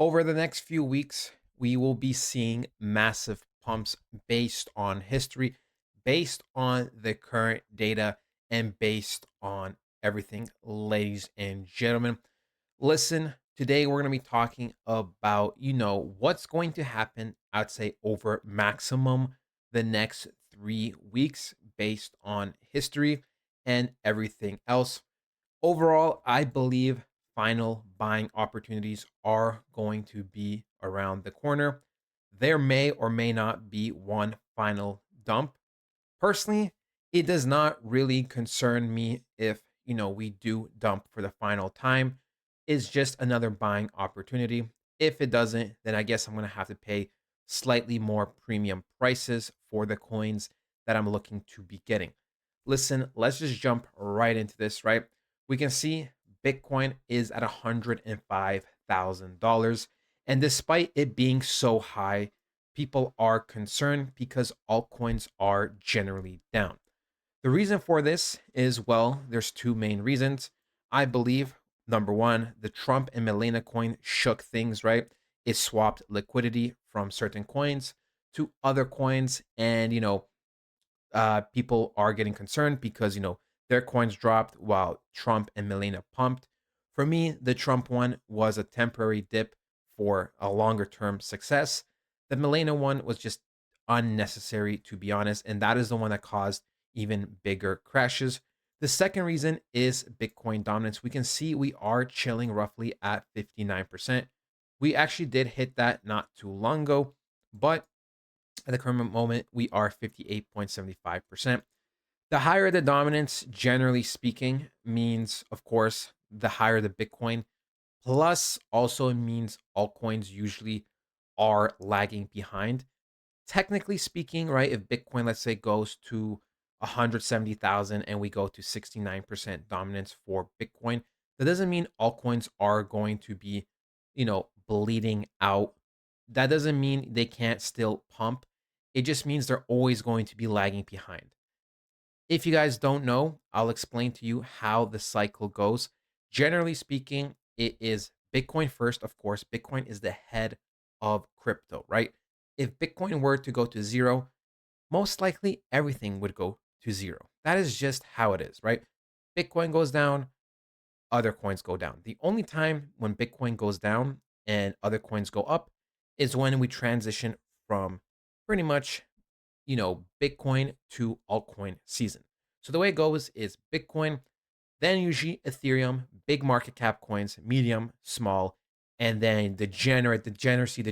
Over the next few weeks, we will be seeing massive pumps based on history, based on the current data, and based on everything, ladies and gentlemen. Listen, today we're going to be talking about, what's going to happen, I'd say, over maximum the next 3 weeks based on history and everything else. Overall, I believe final buying opportunities are going to be around the corner. There may or may not be one final dump. Personally, it does not really concern me if, we do dump for the final time. It's just another buying opportunity. If it doesn't, then I guess I'm going to have to pay slightly more premium prices for the coins that I'm looking to be getting. Listen, let's just jump right into this, right? We can see Bitcoin is at $105,000. And despite it being so high, people are concerned because altcoins are generally down. The reason for this is, well, there's two main reasons. I believe number one, the Trump and Melania coin shook things, right? It swapped liquidity from certain coins to other coins. And, people are getting concerned because, their coins dropped while Trump and Melania pumped. For me, the Trump one was a temporary dip for a longer term success. The Melania one was just unnecessary, to be honest. And that is the one that caused even bigger crashes. The second reason is Bitcoin dominance. We can see we are chilling roughly at 59%. We actually did hit that not too long ago, but at the current moment, we are 58.75%. The higher the dominance, generally speaking, means, of course, the higher the Bitcoin. Plus, also it means altcoins usually are lagging behind. Technically speaking, right, if Bitcoin, let's say, goes to 170,000 and we go to 69% dominance for Bitcoin, that doesn't mean altcoins are going to be, bleeding out. That doesn't mean they can't still pump. It just means they're always going to be lagging behind. If you guys don't know, I'll explain to you how the cycle goes. Generally speaking, it is Bitcoin first, of course. Bitcoin is the head of crypto, right? If Bitcoin were to go to zero, most likely everything would go to zero. That is just how it is, right? Bitcoin goes down, other coins go down. The only time when Bitcoin goes down and other coins go up is when we transition from pretty much, Bitcoin to altcoin season. So the way it goes is Bitcoin, then usually Ethereum, big market cap coins, medium, small, and then the degeneracy,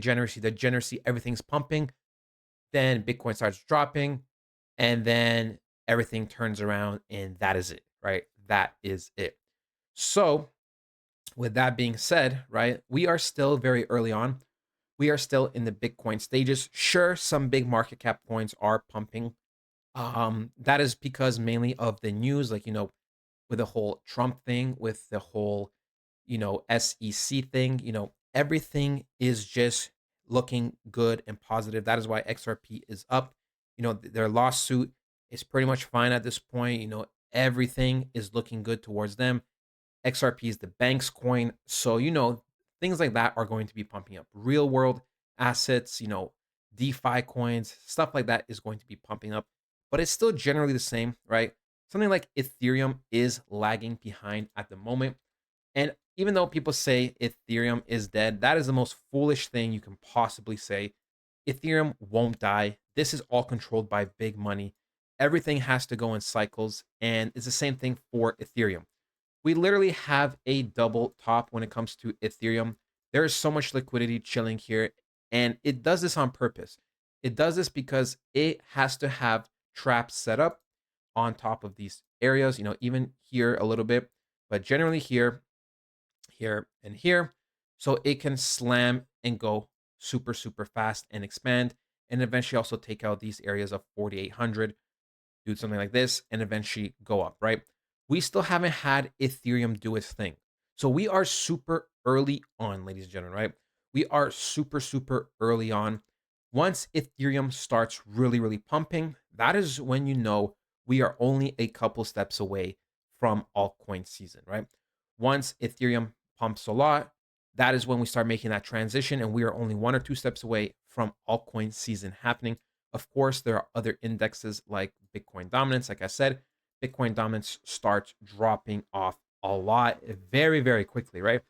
everything's pumping. Then Bitcoin starts dropping, and then everything turns around, and that is it, right? That is it. So, with that being said, right, we are still very early on. We are still in the Bitcoin stages. Sure, some big market cap coins are pumping. That is because mainly of the news, like, with the whole Trump thing, with the whole, SEC thing, everything is just looking good and positive. That is why XRP is up. Their lawsuit is pretty much fine at this point. Everything is looking good towards them. XRP is the bank's coin. So, things like that are going to be pumping up. Real world assets, DeFi coins, stuff like that is going to be pumping up, but it's still generally the same, right? Something like Ethereum is lagging behind at the moment. And even though people say Ethereum is dead, that is the most foolish thing you can possibly say. Ethereum won't die. This is all controlled by big money. Everything has to go in cycles. And it's the same thing for Ethereum. We literally have a double top when it comes to Ethereum. There is so much liquidity chilling here, and it does this on purpose. It does this because it has to have traps set up on top of these areas, even here a little bit, but generally here, here, and here. So it can slam and go super, super fast and expand, and eventually also take out these areas of 4,800, do something like this, and eventually go up, right? We still haven't had Ethereum do its thing. So we are super early on, ladies and gentlemen, right? We are super, super early on. Once Ethereum starts really, really pumping, that is when we are only a couple steps away from altcoin season, right? Once Ethereum pumps a lot, that is when we start making that transition, and we are only 1 or 2 steps away from altcoin season happening. Of course, there are other indexes like Bitcoin dominance. Like I said, Bitcoin dominance starts dropping off a lot very, very quickly, right?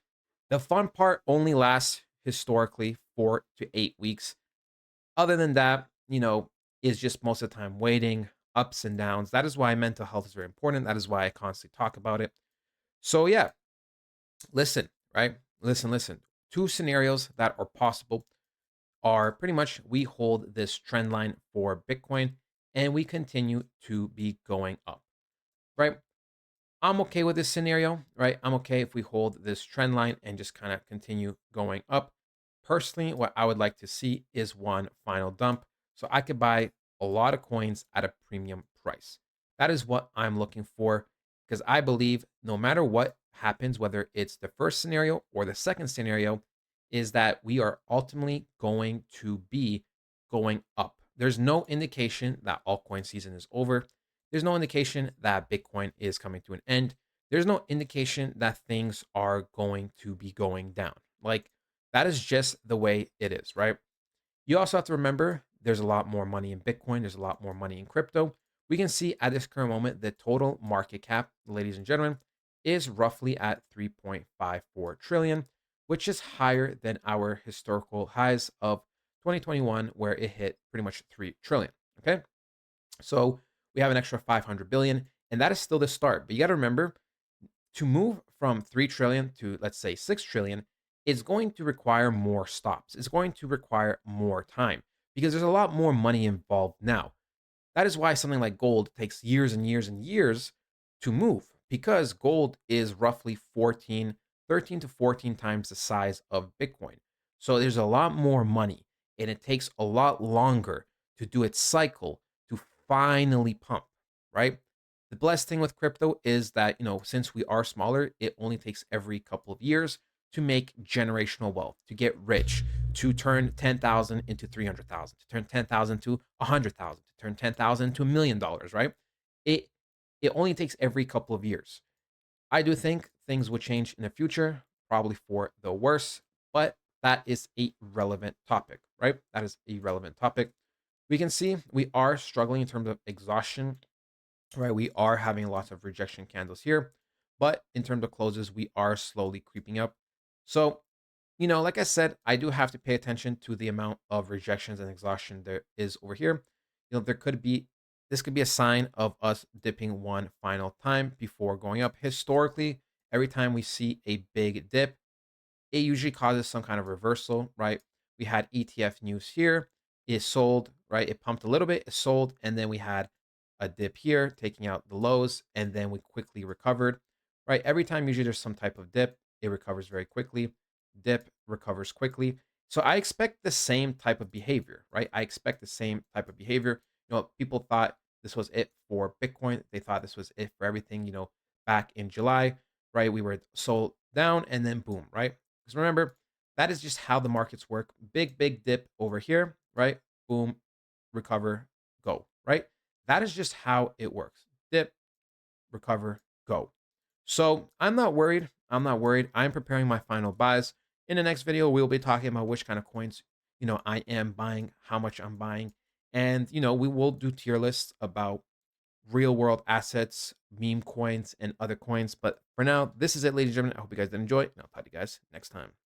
The fun part only lasts historically 4 to 8 weeks. Other than that, is just most of the time waiting, ups and downs. That is why mental health is very important. That is why I constantly talk about it. So, yeah, listen, right? Listen. Two scenarios that are possible are pretty much we hold this trend line for Bitcoin and we continue to be going up, right? I'm okay with this scenario, right? I'm okay if we hold this trend line and just kind of continue going up. Personally, what I would like to see is one final dump so I could buy a lot of coins at a premium price. That is what I'm looking for because I believe no matter what happens, whether it's the first scenario or the second scenario, is that we are ultimately going to be going up. There's no indication that altcoin season is over. There's no indication that Bitcoin is coming to an end. There's no indication that things are going to be going down. Like, that is just the way it is, right? You also have to remember there's a lot more money in Bitcoin, there's a lot more money in crypto. We can see at this current moment the total market cap, ladies and gentlemen, is roughly at 3.54 trillion, which is higher than our historical highs of 2021, where it hit pretty much 3 trillion. Okay. So we have an extra 500 billion, and that is still the start. But you got to remember to move from 3 trillion to, let's say, 6 trillion is going to require more stops. It's going to require more time because there's a lot more money involved now. That is why something like gold takes years and years and years to move because gold is roughly 13 to 14 times the size of Bitcoin. So there's a lot more money and it takes a lot longer to do its cycle to finally pump, right? The blessed thing with crypto is that, since we are smaller, it only takes every couple of years to make generational wealth, to get rich, to turn 10,000 into 300,000, to turn 10,000 to 100,000, to turn 10,000 to $1 million, right? It it only takes every couple of years. I do think things will change in the future, probably for the worse, but that is a relevant topic, right? That is a relevant topic. We can see we are struggling in terms of exhaustion, right? We are having lots of rejection candles here, but in terms of closes, we are slowly creeping up. So, like I said, I do have to pay attention to the amount of rejections and exhaustion there is over here. There could be this could be a sign of us dipping one final time before going up. Historically, every time we see a big dip, it usually causes some kind of reversal, right? We had ETF news here. It sold, right? It pumped a little bit, it sold, and then we had a dip here, taking out the lows, and then we quickly recovered, right? Every time, usually, there's some type of dip, it recovers very quickly. Dip recovers quickly. So I expect the same type of behavior, right? I expect the same type of behavior. People thought this was it for Bitcoin. They thought this was it for everything, back in July, right? We were sold down and then boom, right? Because remember, that is just how the markets work. Big dip over here, right? Boom, recover, go, right? That is just how it works. Dip, recover, go. So I'm not worried. I'm not worried. I'm preparing my final buys. In the next video, we'll be talking about which kind of coins, I am buying, how much I'm buying. And, we will do tier lists about real world assets, meme coins, and other coins. But for now, this is it, ladies and gentlemen. I hope you guys did enjoy, and I'll talk to you guys next time.